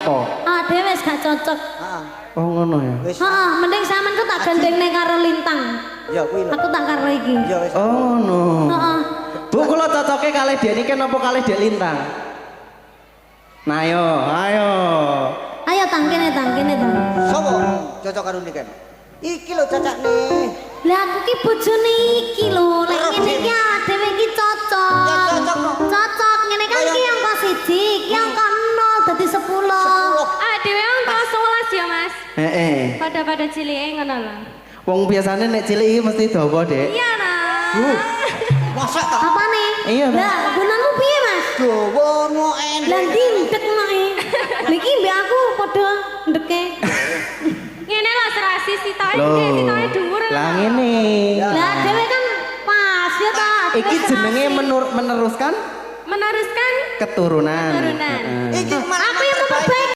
apa? Dhewe wis gak cocok. Heeh. Oh ngono ya. Wis. Heeh, mending sampean ku tak gandengne karo Lintang. Ya kuwi lho. Aku tak karo iki. Ya wis. Oh ngono. Heeh. Bu kula cocoke kalih Denike napa kalih Dek Lintang? Nah ayo, ayo. Ayo tangkene tang. Sopo cocok karo niken? Iki lho cacakne. Lah aku ki bojone iki lho, lek ngene iki dhewe iki cocok. Ya cocok kok. Cocok ngene kan ki angka 1, ki angka 0 dadi 10. Dhewe angka 11 ya, Mas. Heeh. Pada cilike ngono lho. Wong biasane nek cilik iki mesti dawa, Dek. Iya, nah. Masa ta? Apa nih? Iya, Mas. Lah, gunangmu piye, Mas? Dawa no endek. Lah ndek mae. Niki mbek aku padha ndeke. Ngene lho serasi sitoke Loh. sitoke dhuwur. Lah ngene. Lah dhewe kan pas ya ta. Iki jenenge meneruskan Meneruskan keturunan. Keturunan. Heeh. Iki mana?